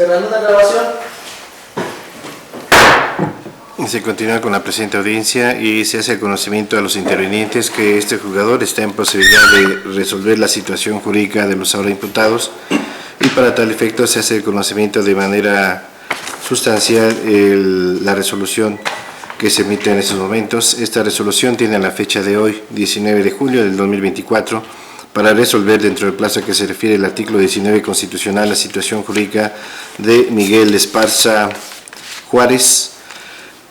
Cerrando la grabación. Se continúa con la presente audiencia y se hace el conocimiento a los intervinientes que este juzgador está en posibilidad de resolver la situación jurídica de los ahora imputados y para tal efecto se hace el conocimiento de manera sustancial la resolución que se emite en estos momentos. Esta resolución tiene la fecha de hoy, 19 de julio del 2024, para resolver dentro del plazo que se refiere el artículo 19 constitucional la situación jurídica de Miguel Esparza Juárez,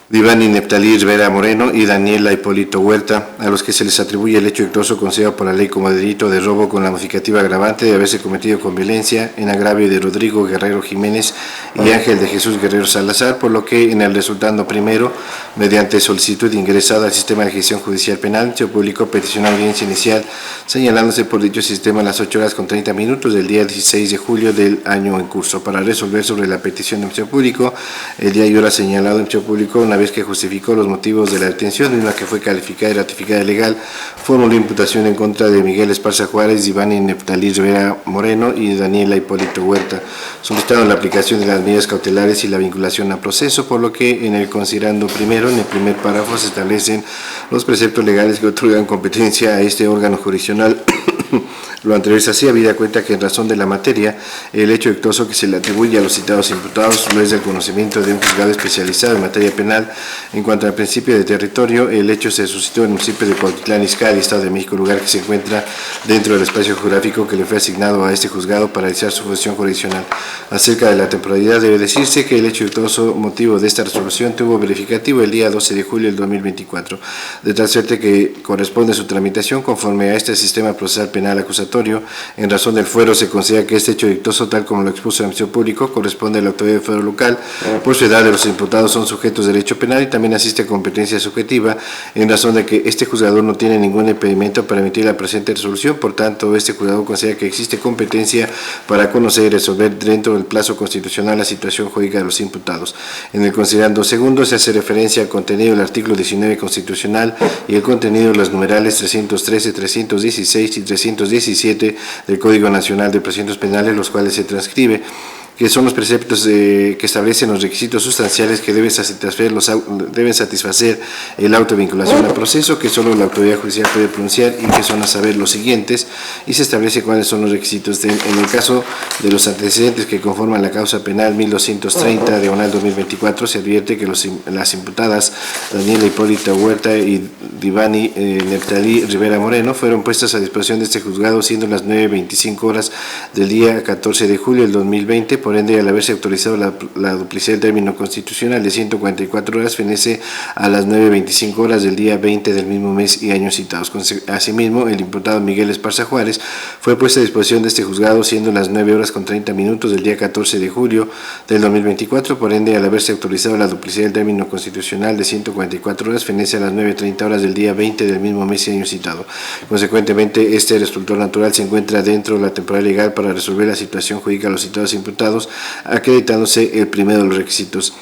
Divani Neptalí Rivera Moreno y Daniela Hipólito Huerta, a los que se les atribuye el hecho doloso considerado por la ley como delito de robo con la modificativa agravante de haberse cometido con violencia en agravio de Rodrigo Guerrero Jiménez y Ángel de Jesús Guerrero Salazar, por lo que en el resultando primero, mediante solicitud ingresada al sistema de ejecución judicial penal, se publicó petición de audiencia inicial señalándose por dicho sistema a las 8:30 del día 16 de julio del año en curso para resolver sobre la petición de Ministerio Público el día y hora señalado en Ministerio Público. Una vez que justificó los motivos de la detención, misma que fue calificada y ratificada legal, formuló imputación en contra de Miguel Esparza Juárez, Divani Neptalí Rivera Moreno y Daniela Hipólito Huerta, solicitaron la aplicación de las medidas cautelares y la vinculación a proceso, por lo que en el considerando primero, en el primer párrafo, se establecen los preceptos legales que otorgan competencia a este órgano jurisdiccional. Lo anterior es así, habida cuenta que en razón de la materia, el hecho dictoso que se le atribuye a los citados imputados no es del conocimiento de un juzgado especializado en materia penal. En cuanto al principio de territorio, el hecho se suscitó en el municipio de Cuautitlán Izcalli, Estado de México, lugar que se encuentra dentro del espacio geográfico que le fue asignado a este juzgado para realizar su función jurisdiccional. Acerca de la temporalidad, debe decirse que el hecho dictoso motivo de esta resolución tuvo verificativo el día 12 de julio del 2024, de tal suerte que corresponde su tramitación conforme a este sistema procesal penal acusatorio. En razón del fuero, se considera que este hecho dictoso, tal como lo expuso el Ministerio Público, corresponde a la autoridad del fuero local. Por su edad, de los imputados son sujetos de derecho penal y también asiste competencia subjetiva, en razón de que este juzgador no tiene ningún impedimento para emitir la presente resolución. Por tanto, este juzgador considera que existe competencia para conocer y resolver dentro del plazo constitucional la situación jurídica de los imputados. En el considerando segundo, se hace referencia al contenido del artículo 19 constitucional y el contenido de los numerales 313, 316 y 317 del Código Nacional de Procedimientos Penales, los cuales se transcribe, que son los preceptos que establecen los requisitos sustanciales que deben satisfacer el auto de vinculación al proceso, que solo la autoridad judicial puede pronunciar y que son a saber los siguientes, y se establece cuáles son los requisitos. En el caso de los antecedentes que conforman la causa penal 1230/2024, se advierte que las imputadas Daniela Hipólito Huerta y Divani Neptalí Rivera Moreno fueron puestas a disposición de este juzgado siendo las 9:25 del día 14 de julio del 2020, por ende, al haberse autorizado la duplicidad del término constitucional de 144 horas, fenece a las 9:25 del día 20 del mismo mes y años citados. Asimismo, el imputado Miguel Esparza Juárez fue puesto a disposición de este juzgado siendo las 9:30 del día 14 de julio del 2024, por ende, al haberse autorizado la duplicidad del término constitucional de 144 horas, fenece a las 9:30 del día 20 del mismo mes y año citado. Consecuentemente, este resultado natural se encuentra dentro de la temporalidad legal para resolver la situación jurídica de los citados imputados, acreditándose el primero de los requisitos.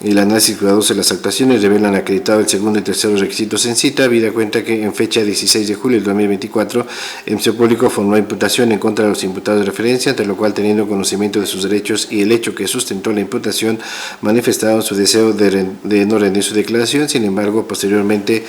El análisis cuidadoso de las actuaciones revelan acreditado el segundo y tercero requisitos en cita, habida cuenta que en fecha 16 de julio del 2024, el Ministerio Público formuló imputación en contra de los imputados de referencia, ante lo cual, teniendo conocimiento de sus derechos y el hecho que sustentó la imputación, manifestaron su deseo de no rendir su declaración. Sin embargo, posteriormente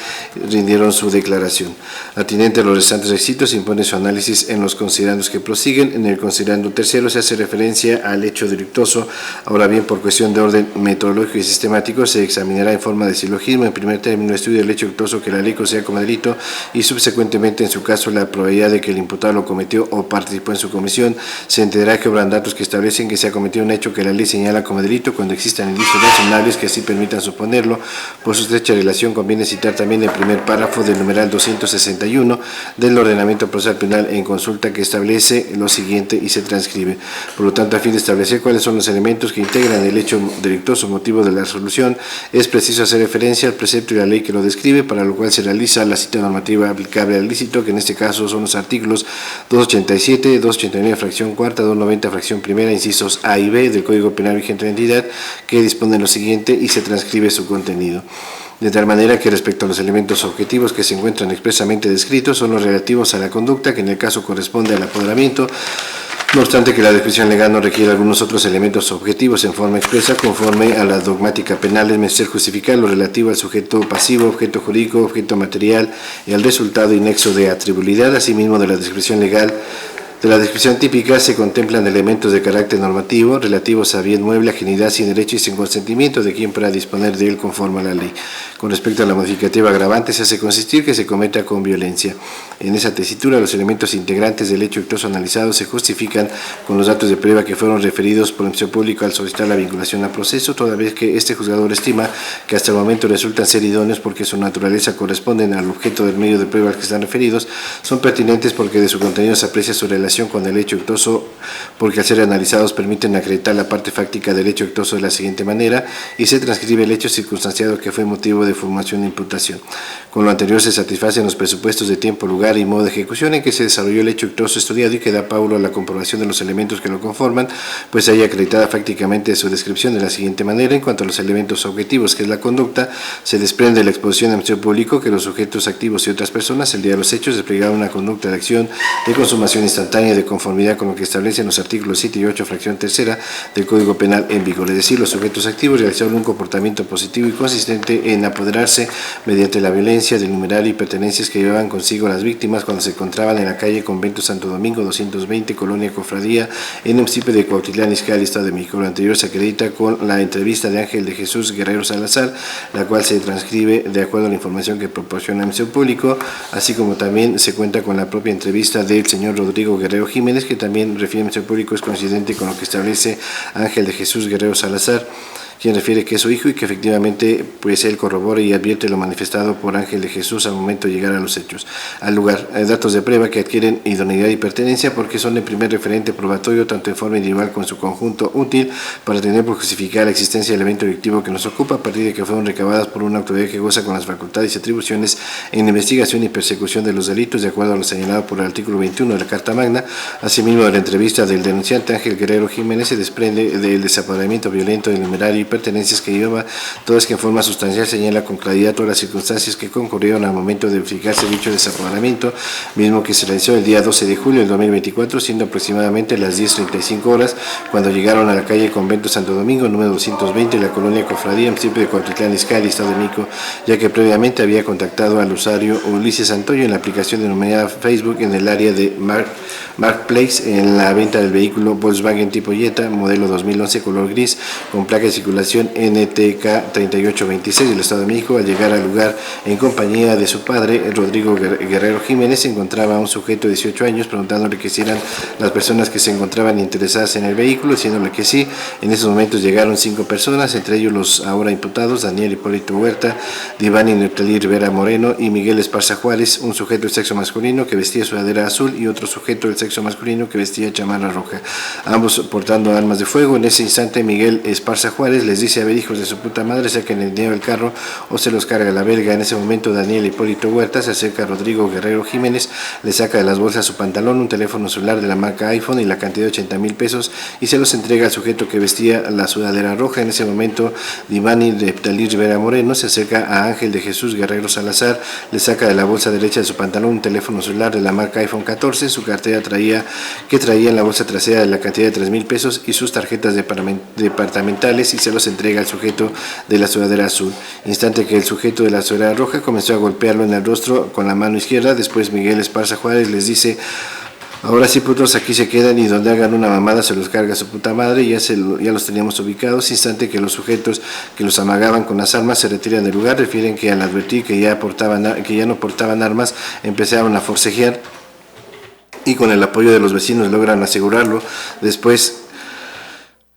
rindieron su declaración. Atinente a los restantes requisitos, se impone su análisis en los considerandos que prosiguen. En el considerando tercero se hace referencia al hecho delictuoso. Ahora bien, por cuestión de orden metodológico y sistemático, se examinará en forma de silogismo, en primer término, el estudio del hecho dictoso que la ley considera como delito y subsecuentemente, en su caso, la probabilidad de que el imputado lo cometió o participó en su comisión. Se entenderá que habrán datos que establecen que se ha cometido un hecho que la ley señala como delito cuando existan indicios razonables que así permitan suponerlo. Por su estrecha relación, conviene citar también el primer párrafo del numeral 261 del ordenamiento procesal penal en consulta, que establece lo siguiente y se transcribe. Por lo tanto, a fin de establecer cuáles son los elementos que integran el hecho delictuoso motivo de la resolución, es preciso hacer referencia al precepto y la ley que lo describe, para lo cual se realiza la cita normativa aplicable al ilícito, que en este caso son los artículos 287, 289 fracción cuarta, 290 fracción primera, incisos A y B del Código Penal vigente de la entidad, que disponen lo siguiente y se transcribe su contenido. De tal manera que respecto a los elementos objetivos que se encuentran expresamente descritos, son los relativos a la conducta, que en el caso corresponde al apoderamiento, No obstante que la descripción legal no requiere algunos otros elementos objetivos en forma expresa conforme a la dogmática penal, es menester justificar lo relativo al sujeto pasivo, objeto jurídico, objeto material y al resultado inexo de atribuibilidad. Asimismo, de la descripción legal de la descripción típica se contemplan elementos de carácter normativo relativos a bien mueble, ajenidad sin derecho y sin consentimiento de quien pueda disponer de él conforme a la ley. Con respecto a la modificativa agravante, se hace consistir que se cometa con violencia. En esa tesitura, los elementos integrantes del hecho actoso analizado se justifican con los datos de prueba que fueron referidos por el Ministerio Público al solicitar la vinculación al proceso, toda vez que este juzgador estima que hasta el momento resultan ser idóneos porque su naturaleza corresponden al objeto del medio de prueba al que están referidos, son pertinentes porque de su contenido se aprecia su relación con el hecho actoso, porque al ser analizados permiten acreditar la parte fáctica del hecho actoso de la siguiente manera y se transcribe el hecho circunstanciado que fue motivo de formación de imputación. Con lo anterior se satisfacen los presupuestos de tiempo, lugar y modo de ejecución en que se desarrolló el hecho actoso estudiado y que da paulo a la comprobación de los elementos que lo conforman, pues se haya acreditada fácticamente su descripción de la siguiente manera. En cuanto a los elementos objetivos, que es la conducta, se desprende de la exposición del Ministerio Público que los sujetos activos y otras personas, el día de los hechos, desplegaron una conducta de acción de consumación instantánea de conformidad con lo que establecen los artículos 7 y 8, fracción tercera del Código Penal en vigor. Es decir, los sujetos activos realizaron un comportamiento positivo y consistente en apoderarse mediante la violencia del numerario y pertenencias que llevaban consigo las víctimas cuando se encontraban en la calle Convento Santo Domingo 220, Colonia Cofradía, en el municipio de Cuautitlán Izcalli, Estado de México. Lo anterior se acredita con la entrevista de Ángel de Jesús Guerrero Salazar, la cual se transcribe de acuerdo a la información que proporciona el Ministerio Público, así como también se cuenta con la propia entrevista del señor Rodrigo Guerrero Jiménez, que también refiere al Ministerio Público, es coincidente con lo que establece Ángel de Jesús Guerrero Salazar, quien refiere que es su hijo y que efectivamente pues él corrobora y advierte lo manifestado por Ángel de Jesús al momento de llegar a los hechos. Al lugar, datos de prueba que adquieren idoneidad y pertenencia porque son el primer referente probatorio tanto en forma individual como en su conjunto útil para tener por justificar la existencia del evento delictivo que nos ocupa a partir de que fueron recabadas por una autoridad que goza con las facultades y atribuciones en investigación y persecución de los delitos de acuerdo a lo señalado por el artículo 21 de la Carta Magna. Asimismo, de la entrevista del denunciante Ángel Guerrero Jiménez se desprende del desapoderamiento violento del numerario y pertenencias que lleva, todas que en forma sustancial señala con claridad todas las circunstancias que concurrieron al momento de verificarse dicho desapoderamiento, mismo que se realizó el día 12 de julio del 2024, siendo aproximadamente las 10:35 horas, cuando llegaron a la calle Convento Santo Domingo, número 220, de la Colonia Cofradía, municipio de Cuautitlán Izcalli, Estado de México, ya que previamente había contactado al usuario Ulises Antonio en la aplicación denominada Facebook en el área de Marketplace en la venta del vehículo Volkswagen tipo Jetta, modelo 2011, color gris, con placa de circulación NTK 3826 del Estado de México. Al llegar al lugar en compañía de su padre, Rodrigo Guerrero Jiménez, se encontraba un sujeto de 18 años preguntándole que si eran las personas que se encontraban interesadas en el vehículo, diciéndole que sí. En esos momentos llegaron 5 personas, entre ellos los ahora imputados Daniel Hipólito Huerta, Divani Neptalí Rivera Moreno y Miguel Esparza Juárez, un sujeto del sexo masculino que vestía sudadera azul y otro sujeto del sexo masculino que vestía chamarra roja, ambos portando armas de fuego. En ese instante Miguel Esparza Juárez les dice: a ver, hijos de su puta madre, saquen el dinero del carro o se los carga la verga. En ese momento Daniel Hipólito Huerta se acerca a Rodrigo Guerrero Jiménez, le saca de las bolsas su pantalón, un teléfono celular de la marca iPhone y la cantidad de 80,000 pesos y se los entrega al sujeto que vestía la sudadera roja. En ese momento Divani Neptalí Rivera Moreno se acerca a Ángel de Jesús Guerrero Salazar, le saca de la bolsa derecha de su pantalón un teléfono celular de la marca iPhone 14, su cartera traía en la bolsa trasera de la cantidad de 3,000 pesos y sus tarjetas departamentales y se los entrega al sujeto de la sudadera azul. Instante que el sujeto de la sudadera roja comenzó a golpearlo en el rostro con la mano izquierda. Después Miguel Esparza Juárez les dice: ahora sí, putos, aquí se quedan y donde hagan una mamada se los carga su puta madre. Ya los teníamos ubicados. Instante que los sujetos que los amagaban con las armas se retiran del lugar. Refieren que al advertir que ya no portaban armas, empezaron a forcejear y con el apoyo de los vecinos logran asegurarlo. Después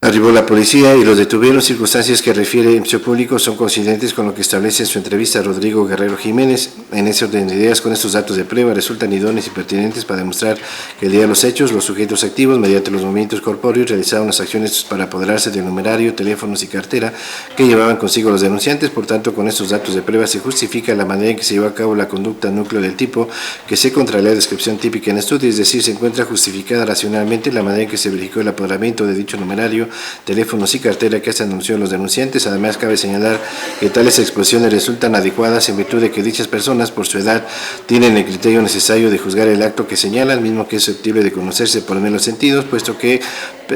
arribó la policía y los detuvieron. Circunstancias que refiere el Ministerio Público son coincidentes con lo que establece en su entrevista a Rodrigo Guerrero Jiménez. En ese orden de ideas, con estos datos de prueba resultan idóneos y pertinentes para demostrar que el día de los hechos, los sujetos activos, mediante los movimientos corpóreos, realizaron las acciones para apoderarse del numerario, teléfonos y cartera que llevaban consigo los denunciantes. Por tanto, con estos datos de prueba se justifica la manera en que se llevó a cabo la conducta núcleo del tipo que se contrae la descripción típica en estudio, es decir, se encuentra justificada racionalmente la manera en que se verificó el apoderamiento de dicho numerario teléfonos y cartera que se anunció a los denunciantes. Además, cabe señalar que tales exposiciones resultan adecuadas en virtud de que dichas personas, por su edad, tienen el criterio necesario de juzgar el acto que señalan, mismo que es susceptible de conocerse por menos sentidos, puesto que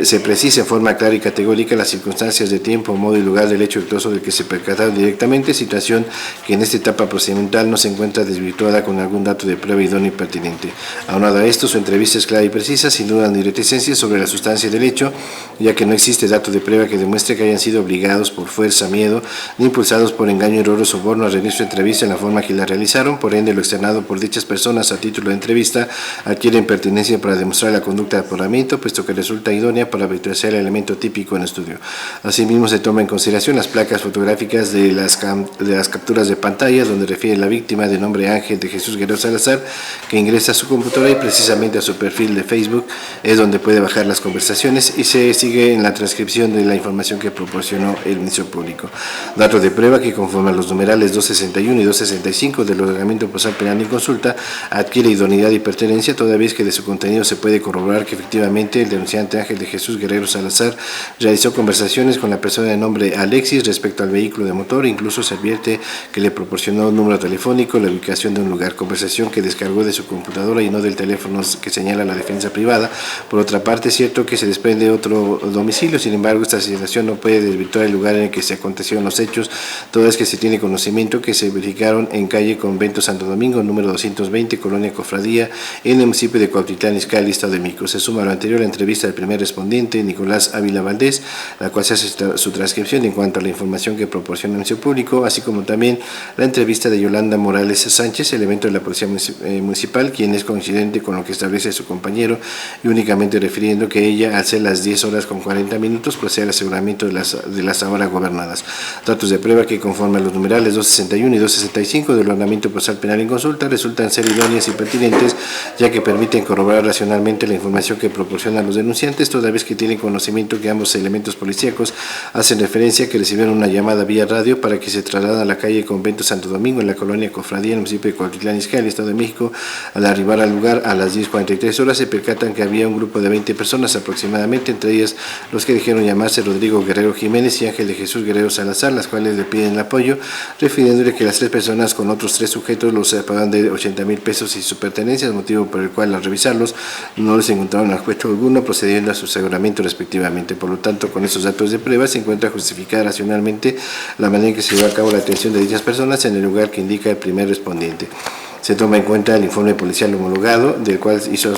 se precisa en forma clara y categórica las circunstancias de tiempo, modo y lugar del hecho luctuoso del que se percataron directamente, situación que en esta etapa procedimental no se encuentra desvirtuada con algún dato de prueba idóneo y pertinente. Aunado a esto, su entrevista es clara y precisa, sin duda ni reticencia sobre la sustancia del hecho, ya que no existe dato de prueba que demuestre que hayan sido obligados por fuerza, miedo, ni impulsados por engaño, error o soborno a rendir su entrevista en la forma que la realizaron. Por ende, lo externado por dichas personas a título de entrevista adquieren pertinencia para demostrar la conducta de aforamiento, puesto que resulta idónea para virtualizar el elemento típico en estudio. Asimismo, se toma en consideración las placas fotográficas de las capturas de pantalla, donde refiere la víctima de nombre Ángel de Jesús Guerrero Salazar, que ingresa a su computadora y precisamente a su perfil de Facebook es donde puede bajar las conversaciones, y se sigue en la transcripción de la información que proporcionó el Ministerio Público. Datos de prueba que, conforme a los numerales 261 y 265 del Ordenamiento Procesal Penal en consulta, adquiere idoneidad y pertenencia, toda vez que de su contenido se puede corroborar que efectivamente el denunciante Ángel de Jesús Guerrero Salazar realizó conversaciones con la persona de nombre Alexis respecto al vehículo de motor. Incluso se advierte que le proporcionó un número telefónico, la ubicación de un lugar, conversación que descargó de su computadora y no del teléfono que señala la defensa privada. Por otra parte, es cierto que se desprende otro domicilio, sin embargo, esta situación no puede desvirtuar el lugar en el que se acontecieron los hechos, toda vez que se tiene conocimiento que se verificaron en calle Convento Santo Domingo, número 220, Colonia Cofradía, en el municipio de Cuautitlán Izcalli, Estado de México. Se suma a lo anterior la entrevista del primer respondiente, Nicolás Ávila Valdés, la cual se hace su transcripción en cuanto a la información que proporciona el Ministerio Público, así como también la entrevista de Yolanda Morales Sánchez, elemento de la Policía Municipal, quien es coincidente con lo que establece su compañero, y únicamente refiriendo que ella, al ser las 10 horas con 40 minutos, procede al aseguramiento de las ahora gobernadas. Datos de prueba que, conforme a los numerales 261 y 265 del Ordenamiento Procesal Penal en consulta, resultan ser idóneas y pertinentes, ya que permiten corroborar racionalmente la información que proporcionan los denunciantes, toda vez que tienen conocimiento que ambos elementos policíacos hacen referencia a que recibieron una llamada vía radio para que se trasladan a la calle Convento Santo Domingo, en la Colonia Cofradía, en el municipio de Cuautitlán Izcalli, Estado de México. Al arribar al lugar a las 10:43 horas, se percatan que había un grupo de 20 personas aproximadamente, entre ellas los que dijeron llamarse Rodrigo Guerrero Jiménez y Ángel de Jesús Guerrero Salazar, las cuales le piden el apoyo, refiriéndole que las 3 personas con otros 3 sujetos los pagan de 80,000 pesos y su pertenencia, motivo por el cual al revisarlos no les encontraron objeto alguno, procediendo a su aseguramiento respectivamente. Por lo tanto, con esos datos de prueba se encuentra justificada racionalmente la manera en que se lleva a cabo la detención de dichas personas en el lugar que indica el primer respondiente. Se toma en cuenta el informe policial homologado, del cual hizo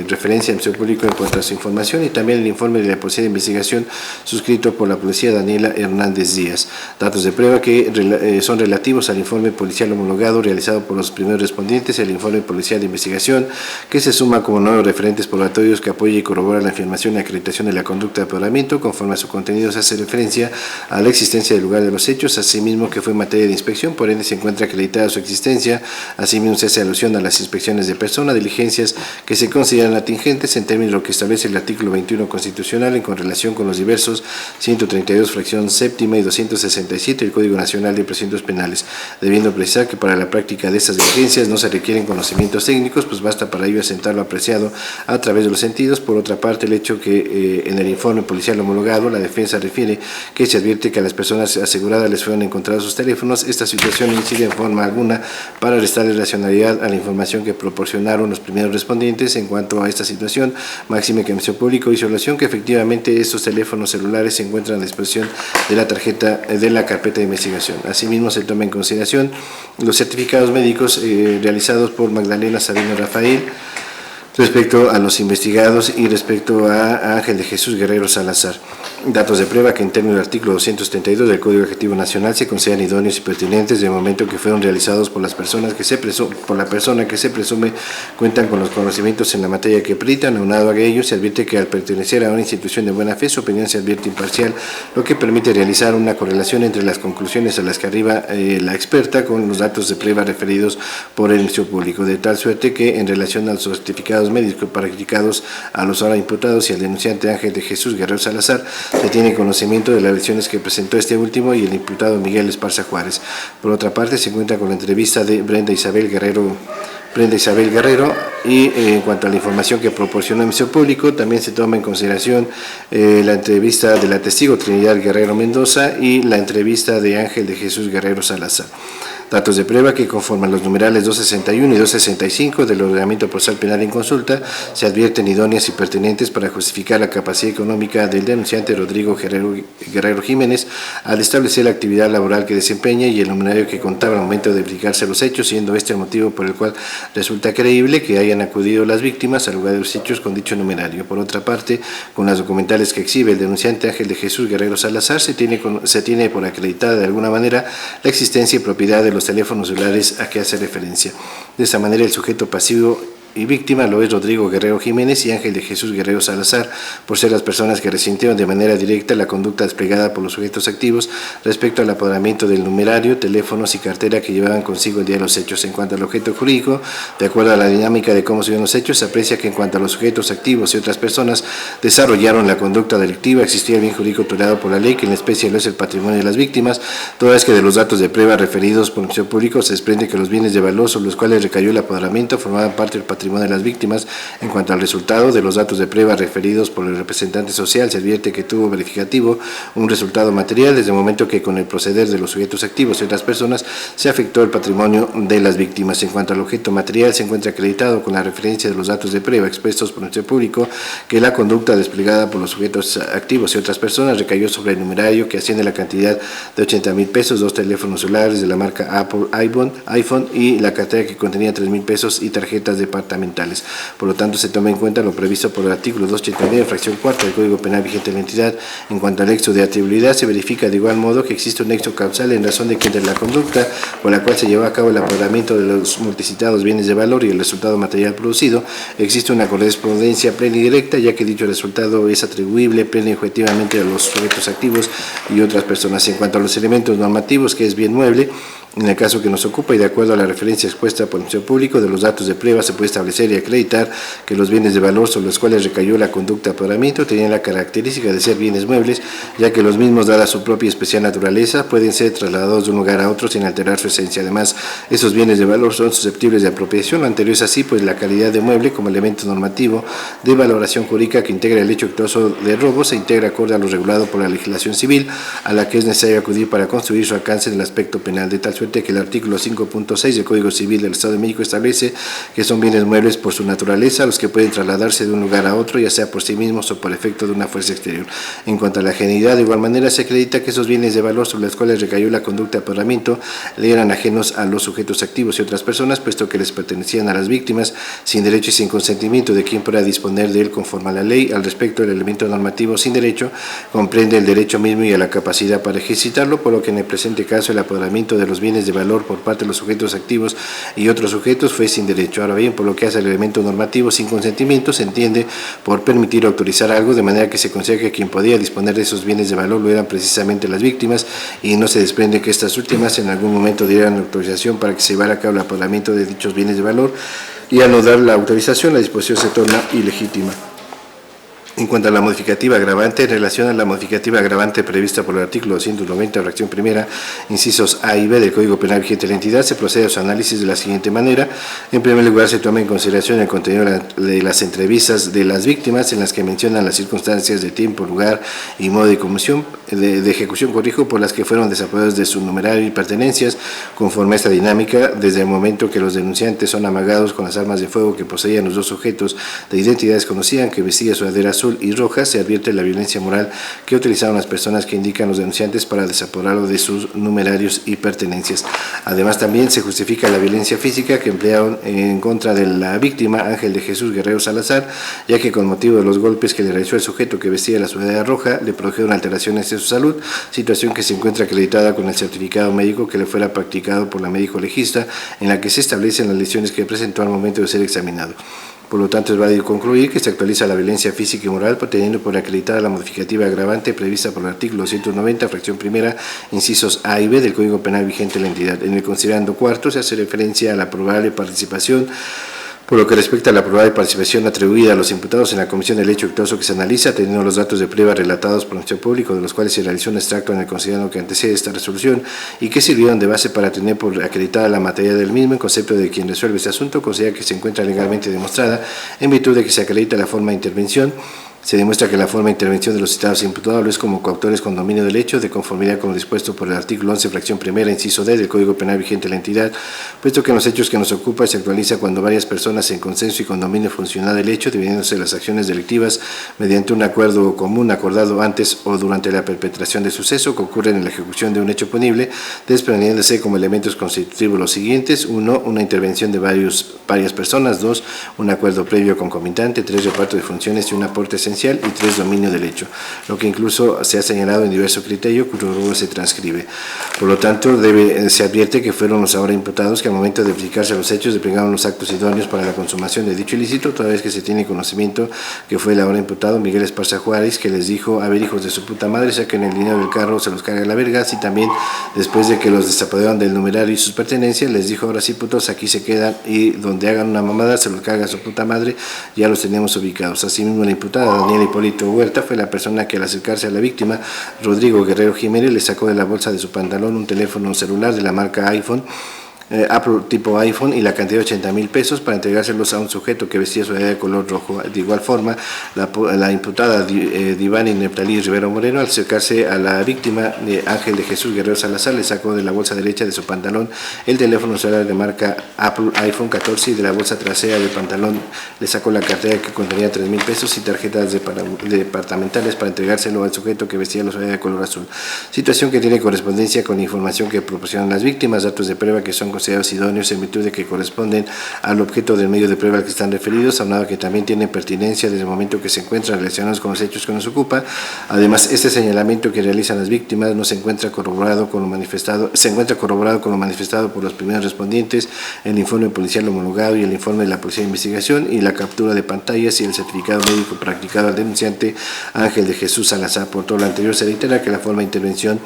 referencia el Ministerio Público en cuanto a su información, y también el informe de la Policía de Investigación suscrito por la policía Daniela Hernández Díaz. Datos de prueba que son relativos al informe policial homologado realizado por los primeros respondientes, el informe policial de investigación, que se suma como nuevos referentes poblatorios que apoya y corrobora la afirmación y acreditación de la conducta de apoderamiento. Conforme a su contenido se hace referencia a la existencia del lugar de los hechos, asimismo que fue materia de inspección, por ende se encuentra acreditada su existencia. Asimismo se hace alusión a las inspecciones de persona, diligencias que se consideran atingentes en términos de lo que establece el artículo 21 constitucional con relación con los diversos 132 fracción séptima y 267 del Código Nacional de Procedimientos Penales, debiendo precisar que para la práctica de estas diligencias no se requieren conocimientos técnicos, pues basta para ello asentar lo apreciado a través de los sentidos. Por otra parte, el hecho que en el informe policial homologado la defensa refiere que se advierte que a las personas aseguradas les fueron encontrados sus teléfonos, esta situación no incide en forma alguna para restarle racionalidad a la información que proporcionaron los primeros respondientes en cuanto a esta situación, máxime que el Ministerio Público hizo alusión que efectivamente estos teléfonos celulares se encuentran a disposición de la tarjeta de la carpeta de investigación. Asimismo, se toma en consideración los certificados médicos realizados por Magdalena Sabino Rafael respecto a los investigados y respecto a Ángel de Jesús Guerrero Salazar. Datos de prueba que en términos del artículo 232 del Código Ejecutivo Nacional se consideran idóneos y pertinentes de momento que fueron realizados por las personas por la persona que se presume cuentan con los conocimientos en la materia que peritan. Aunado a ello, se advierte que al pertenecer a una institución de buena fe, su opinión se advierte imparcial, lo que permite realizar una correlación entre las conclusiones a las que arriba la experta con los datos de prueba referidos por el Ministerio Público, de tal suerte que en relación a los certificados médicos practicados a los ahora imputados y al denunciante Ángel de Jesús Guerrero Salazar, se tiene conocimiento de las lesiones que presentó este último y el imputado Miguel Esparza Juárez. Por otra parte, se cuenta con la entrevista de Brenda Isabel Guerrero Brenda Isabel Guerrero. Y en cuanto a la información que proporcionó el Ministerio Público, también se toma en consideración la entrevista de la testigo Trinidad Guerrero Mendoza y la entrevista de Ángel de Jesús Guerrero Salazar. Datos de prueba que conforman los numerales 261 y 265 del Ordenamiento Procesal Penal en consulta se advierten idóneas y pertinentes para justificar la capacidad económica del denunciante Rodrigo Guerrero Jiménez al establecer la actividad laboral que desempeña y el numerario que contaba al momento de verificarse los hechos, siendo este el motivo por el cual resulta creíble que hayan acudido las víctimas al lugar de los hechos con dicho numerario. Por otra parte, con las documentales que exhibe el denunciante Ángel de Jesús Guerrero Salazar, se tiene por acreditada de alguna manera la existencia y propiedad de los teléfonos celulares a que hace referencia. De esta manera, el sujeto pasivo y víctima lo es Rodrigo Guerrero Jiménez y Ángel de Jesús Guerrero Salazar, por ser las personas que resintieron de manera directa la conducta desplegada por los sujetos activos respecto al apoderamiento del numerario, teléfonos y cartera que llevaban consigo el día de los hechos. En cuanto al objeto jurídico, de acuerdo a la dinámica de cómo se ven los hechos, se aprecia que en cuanto a los sujetos activos y otras personas desarrollaron la conducta delictiva, existía el bien jurídico tutelado por la ley, que en especie lo es el patrimonio de las víctimas, toda vez que de los datos de prueba referidos por el Ministerio Público se desprende que los bienes de valor sobre los cuales recayó el apoderamiento formaban parte del patrimonio de las víctimas. En cuanto al resultado de los datos de prueba referidos por el representante social, se advierte que tuvo verificativo un resultado material desde el momento que con el proceder de los sujetos activos y otras personas se afectó el patrimonio de las víctimas. En cuanto al objeto material, se encuentra acreditado con la referencia de los datos de prueba expuestos por el Ministerio Público que la conducta desplegada por los sujetos activos y otras personas recayó sobre el numerario que asciende a la cantidad de 80,000 pesos, 2 teléfonos celulares de la marca Apple iPhone y la cartera que contenía 3,000 pesos y tarjetas departamentales. Por lo tanto, se toma en cuenta lo previsto por el artículo 289, fracción cuarta del Código Penal vigente de la entidad. En cuanto al nexo de atribuibilidad, se verifica de igual modo que existe un nexo causal en razón de que entre la conducta por la cual se llevó a cabo el apoderamiento de los multicitados bienes de valor y el resultado material producido, existe una correspondencia plena y directa, ya que dicho resultado es atribuible plena y objetivamente a los sujetos activos y otras personas. En cuanto a los elementos normativos, que es bien mueble, en el caso que nos ocupa y de acuerdo a la referencia expuesta por el Ministerio Público, de los datos de prueba se puede establecer y acreditar que los bienes de valor sobre los cuales recayó la conducta de apoderamiento tenían la característica de ser bienes muebles, ya que los mismos, dada su propia y especial naturaleza, pueden ser trasladados de un lugar a otro sin alterar su esencia. Además, esos bienes de valor son susceptibles de apropiación. Lo anterior es así, pues la calidad de mueble como elemento normativo de valoración jurídica que integra el hecho actuoso de robo se integra acorde a lo regulado por la legislación civil, a la que es necesario acudir para construir su alcance en el aspecto penal, de tal suerte que el artículo 5.6 del Código Civil del Estado de México establece que son bienes muebles por su naturaleza los que pueden trasladarse de un lugar a otro, ya sea por sí mismos o por efecto de una fuerza exterior. En cuanto a la ajenidad, de igual manera se acredita que esos bienes de valor sobre los cuales recayó la conducta de apoderamiento le eran ajenos a los sujetos activos y otras personas, puesto que les pertenecían a las víctimas sin derecho y sin consentimiento de quien pueda disponer de él conforme a la ley. Al respecto, el elemento normativo sin derecho comprende el derecho mismo y a la capacidad para ejercitarlo, por lo que en el presente caso el apoderamiento de los bienes de valor por parte de los sujetos activos y otros sujetos fue sin derecho. Ahora bien, por lo que hace al elemento normativo sin consentimiento, se entiende por permitir o autorizar algo, de manera que se considera que quien podía disponer de esos bienes de valor lo eran precisamente las víctimas y no se desprende que estas últimas en algún momento dieran la autorización para que se llevara a cabo el apoderamiento de dichos bienes de valor, y al no dar la autorización, la disposición se torna ilegítima. En cuanto a la modificativa agravante, en relación a la modificativa agravante prevista por el artículo 290, fracción primera, incisos A y B del Código Penal vigente de la entidad, se procede a su análisis de la siguiente manera. En primer lugar, se toma en consideración el contenido de las entrevistas de las víctimas, en las que mencionan las circunstancias de tiempo, lugar y modo de ejecución, por las que fueron desapoderados de su numerario y pertenencias, conforme a esta dinámica, desde el momento que los denunciantes son amagados con las armas de fuego que poseían los dos sujetos de identidad desconocida, que vestía sudadera azul y roja, se advierte la violencia moral que utilizaron las personas que indican los denunciantes para desapoderarlo de sus numerarios y pertenencias. Además, también se justifica la violencia física que emplearon en contra de la víctima, Ángel de Jesús Guerrero Salazar, ya que con motivo de los golpes que le realizó el sujeto que vestía la sudadera roja, le produjeron alteraciones de su salud, situación que se encuentra acreditada con el certificado médico que le fuera practicado por la médico legista, en la que se establecen las lesiones que presentó al momento de ser examinado. Por lo tanto, es válido concluir que se actualiza la violencia física y moral, teniendo por acreditada la modificativa agravante prevista por el artículo 190, fracción primera, incisos A y B del Código Penal vigente de la entidad. En el considerando cuarto se hace referencia a la probable participación Por lo que respecta a la probable participación atribuida a los imputados en la comisión del hecho octoso que se analiza, teniendo los datos de prueba relatados por el Ministerio Público, de los cuales se realizó un extracto en el considerando que antecede esta resolución y que sirvieron de base para tener por acreditada la materia del mismo, en concepto de quien resuelve este asunto considera que se encuentra legalmente demostrada en virtud de que se acredita la forma de intervención. Se demuestra que la forma de intervención de los citados imputados es como coautores con dominio del hecho, de conformidad con lo dispuesto por el artículo 11, fracción primera, inciso D del Código Penal vigente de la entidad, puesto que en los hechos que nos ocupa se actualiza cuando varias personas en consenso y con dominio funcional del hecho, dividiéndose las acciones delictivas mediante un acuerdo común acordado antes o durante la perpetración del suceso que ocurre en la ejecución de un hecho punible, desprendiéndose como elementos constitutivos los siguientes: 1. Una intervención de varias personas; 2. Un acuerdo previo concomitante; 3. Reparto de funciones y un aporte esencial; y 3. Dominio del hecho, lo que incluso se ha señalado en diverso criterio cuyo rubro se transcribe. Por lo tanto, se advierte que fueron los ahora imputados que al momento de verificarse los hechos desplegaron los actos idóneos para la consumación de dicho ilícito, toda vez que se tiene conocimiento que fue el ahora imputado Miguel Esparza Juárez que les dijo: a ver, hijos de su puta madre, saquen el dinero del carro, se los carga la verga. Así también, después de que los desapoderaron del numerario y sus pertenencias, les dijo: ahora sí, putos, aquí se quedan y donde hagan una mamada se los carga su puta madre, ya los tenemos ubicados. Asimismo, la imputada Daniel Hipólito Huerta fue la persona que al acercarse a la víctima, Rodrigo Guerrero Jiménez, le sacó de la bolsa de su pantalón un teléfono celular de la marca iPhone, Apple tipo iPhone, y la cantidad de 80,000 pesos para entregárselos a un sujeto que vestía sudadera de color rojo. De igual forma, la imputada Divani Neptalí Rivero Moreno, al acercarse a la víctima Ángel de Jesús Guerrero Salazar, le sacó de la bolsa derecha de su pantalón el teléfono celular de marca Apple iPhone 14 y de la bolsa trasera del pantalón le sacó la cartera que contenía 3,000 pesos y tarjetas departamentales para entregárselo al sujeto que vestía la sudadera de color azul. Situación que tiene correspondencia con la información que proporcionan las víctimas, datos de prueba que son considerados idóneos en virtud de que corresponden al objeto del medio de prueba al que están referidos, aunado que también tienen pertinencia desde el momento que se encuentran relacionados con los hechos que nos ocupa. Además, este señalamiento que realizan las víctimas no se encuentra corroborado con lo manifestado, por los primeros respondientes, el informe policial homologado y el informe de la Policía de Investigación y la captura de pantallas y el certificado médico practicado al denunciante Ángel de Jesús Salazar. Por todo lo anterior, se reitera que la forma de intervención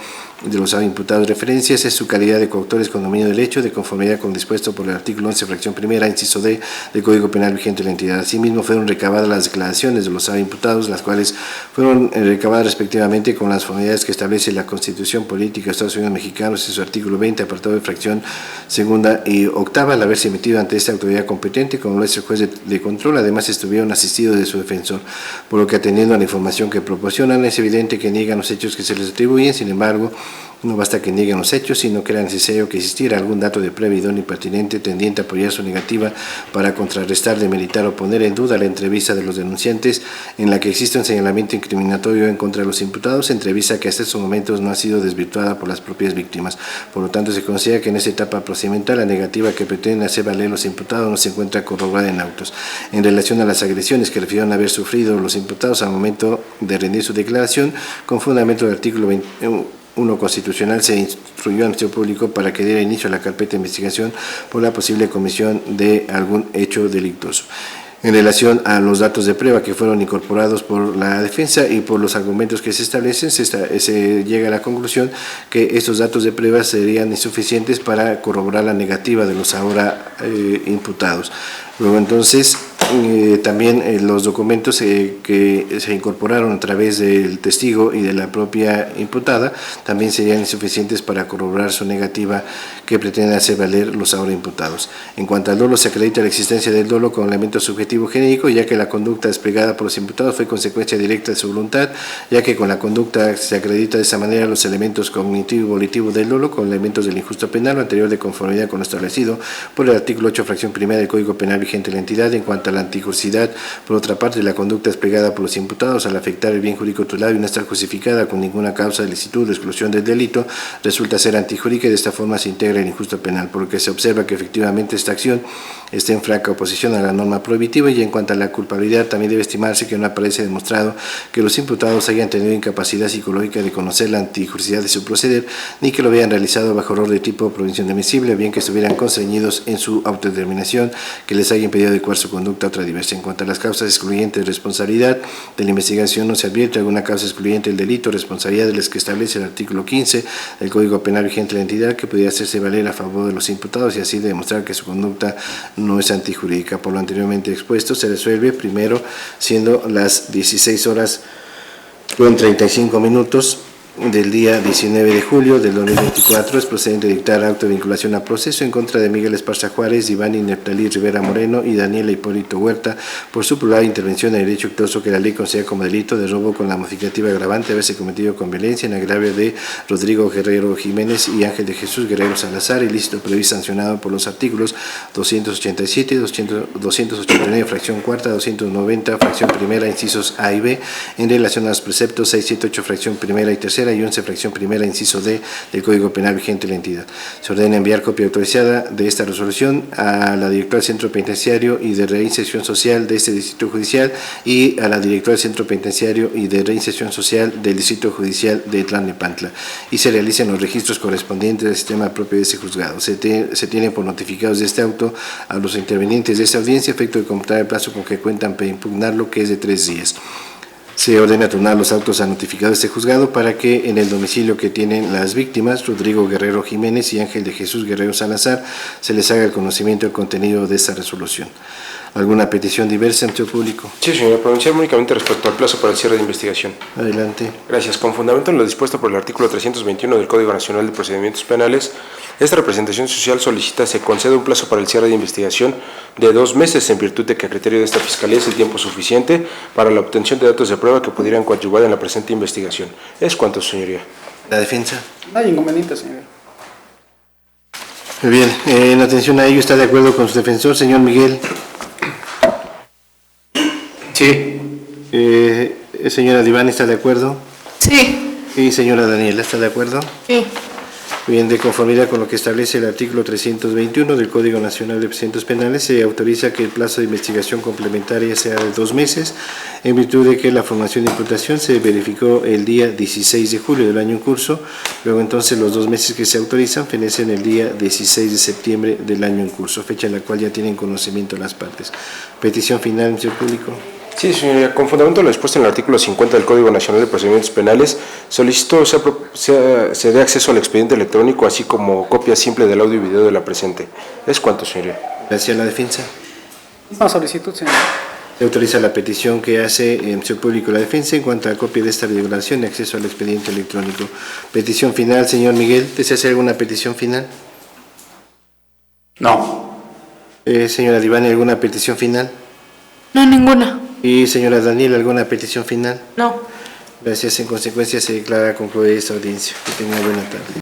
de los imputados de referencias es su calidad de coautores con dominio del hecho, de conformidad con lo dispuesto por el artículo 11, fracción primera, inciso D del Código Penal vigente de la entidad. Asimismo, fueron recabadas las declaraciones de los imputados, las cuales fueron recabadas respectivamente con las formalidades que establece la Constitución Política de Estados Unidos Mexicanos en su artículo 20, apartado de fracción segunda y octava, al haberse emitido ante esta autoridad competente, como lo es el juez de control. Además, estuvieron asistidos de su defensor, por lo que, atendiendo a la información que proporcionan, es evidente que niegan los hechos que se les atribuyen. Sin embargo, no basta que nieguen los hechos, sino que era necesario que existiera algún dato de prueba idóneo y pertinente tendiente a apoyar su negativa para contrarrestar, demeritar o poner en duda la entrevista de los denunciantes en la que existe un señalamiento incriminatorio en contra de los imputados, entrevista que hasta estos momentos no ha sido desvirtuada por las propias víctimas. Por lo tanto, se considera que en esta etapa procedimental la negativa que pretenden hacer valer los imputados no se encuentra corroborada en autos. En relación a las agresiones que refirieron haber sufrido los imputados al momento de rendir su declaración, con fundamento del artículo 21 constitucional, se instruyó al Ministerio Público para que diera inicio a la carpeta de investigación por la posible comisión de algún hecho delictuoso. En relación a los datos de prueba que fueron incorporados por la defensa y por los argumentos que se establecen, se llega a la conclusión que estos datos de prueba serían insuficientes para corroborar la negativa de los ahora imputados. Luego, entonces, también los documentos que se incorporaron a través del testigo y de la propia imputada también serían insuficientes para corroborar su negativa que pretenden hacer valer los ahora imputados. En cuanto al dolo, se acredita la existencia del dolo con elemento subjetivo genérico, ya que la conducta desplegada por los imputados fue consecuencia directa de su voluntad, ya que con la conducta se acredita de esa manera los elementos cognitivo y volitivo del dolo con elementos del injusto penal, lo anterior de conformidad con lo establecido por el artículo 8, fracción primera del Código Penal vigente de la entidad. En cuanto a la antijusticidad, por otra parte, la conducta desplegada por los imputados al afectar el bien jurídico tutelado y no estar justificada con ninguna causa de licitud o exclusión del delito, resulta ser antijurídica y de esta forma se integra el injusto penal, por lo que se observa que efectivamente esta acción está en franca oposición a la norma prohibitiva. Y en cuanto a la culpabilidad, también debe estimarse que no aparece demostrado que los imputados hayan tenido incapacidad psicológica de conocer la antijusticidad de su proceder, ni que lo habían realizado bajo error de tipo prohibición admisible, bien que estuvieran constreñidos en su autodeterminación, que les haya impedido adecuar su conducta otra diversa. En cuanto a las causas excluyentes de responsabilidad de la investigación, no se advierte alguna causa excluyente del delito, responsabilidad de las que establece el artículo 15 del Código Penal vigente de la entidad, que pudiera hacerse valer a favor de los imputados y así demostrar que su conducta no es antijurídica. Por lo anteriormente expuesto, se resuelve primero, siendo las 16 horas con 35 minutos del día 19 de julio del 2024, es procedente dictar auto de vinculación a proceso en contra de Miguel Esparza Juárez, Iván Neftalí Rivera Moreno y Daniela Hipólito Huerta por su probable intervención en el derecho actuoso que la ley considera como delito de robo con la modificativa agravante de haberse cometido con violencia en agravio de Rodrigo Guerrero Jiménez y Ángel de Jesús Guerrero Salazar, ilícito previsto sancionado por los artículos 287, 289, fracción cuarta, 290, fracción primera, incisos A y B, en relación a los preceptos 678, fracción primera y tercera, y 11, fracción primera, inciso D del Código Penal vigente de la entidad. Se ordena enviar copia autorizada de esta resolución a la directora del Centro Penitenciario y de Reinserción Social de este Distrito Judicial y a la directora del Centro Penitenciario y de Reinserción Social del Distrito Judicial de Tlalnepantla, y se realicen los registros correspondientes del sistema propio de ese juzgado. Se tiene por notificados de este auto a los intervinientes de esta audiencia, efecto de computar el plazo con que cuentan para impugnarlo, que es de 3 días. Se ordena turnar los autos a notificado de este juzgado para que en el domicilio que tienen las víctimas, Rodrigo Guerrero Jiménez y Ángel de Jesús Guerrero Salazar, se les haga el conocimiento del contenido de esta resolución. ¿Alguna petición diversa, ante el público? Sí, señora. Pronunciarme únicamente respecto al plazo para el cierre de investigación. Adelante. Gracias. Con fundamento en lo dispuesto por el artículo 321 del Código Nacional de Procedimientos Penales, esta representación social solicita se conceda un plazo para el cierre de investigación de 2 meses, en virtud de que a criterio de esta Fiscalía es el tiempo suficiente para la obtención de datos de prueba que pudieran coadyuvar en la presente investigación. Es cuanto, señoría. ¿La defensa? No hay inconveniente, señor. Muy bien. En atención a ello, ¿está de acuerdo con su defensor, señor Miguel? Sí. Señora Diván, ¿está de acuerdo? Sí. Y señora Daniela, ¿está de acuerdo? Sí. Bien, de conformidad con lo que establece el artículo 321 del Código Nacional de Procedimientos Penales, se autoriza que el plazo de investigación complementaria sea de 2 meses, en virtud de que la formación de imputación se verificó el día 16 de julio del año en curso. Luego entonces los 2 meses que se autorizan fenecen el día 16 de septiembre del año en curso, fecha en la cual ya tienen conocimiento las partes. Petición final, señor público. Sí, señoría. Con fundamento en lo dispuesto en el artículo 50 del Código Nacional de Procedimientos Penales, solicito se dé acceso al expediente electrónico, así como copia simple del audio y video de la presente. Es cuanto, señoría. Gracias a la defensa. Misma solicitud, señor. Se autoriza la petición que hace el Ministerio Público la defensa en cuanto a copia de esta declaración y acceso al expediente electrónico. Petición final, señor Miguel. ¿Desea hacer alguna petición final? No. Señora Divani, ¿alguna petición final? No, ninguna. Y señora Daniela, ¿alguna petición final? No. Gracias. En consecuencia, se declara concluida esta audiencia. Que tenga buena tarde.